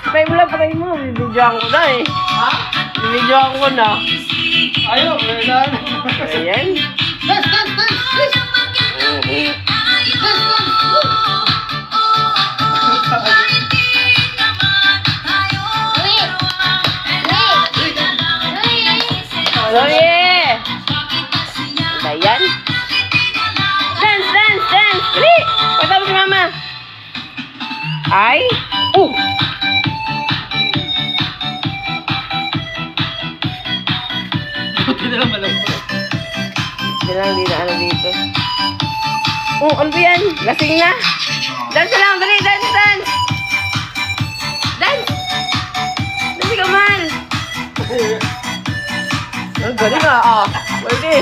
Patay mo lang, patay mo. Bibidyoan ko na eh. Ha? Bibidyoan ko na. Ayaw, wala na. Ayan. Dance, dance, dance, dance. Zoe! Ayan. Dance, dance, dance! Dali! Pagkita mo si mama. Ay! Buti na lang malam. Hindi lang, hindi na ano dito. Ano ba yan? Lasing na. Dance na lang, dali, dance, dance! Dance! Dance ka man! Ang galing ah, Pwede.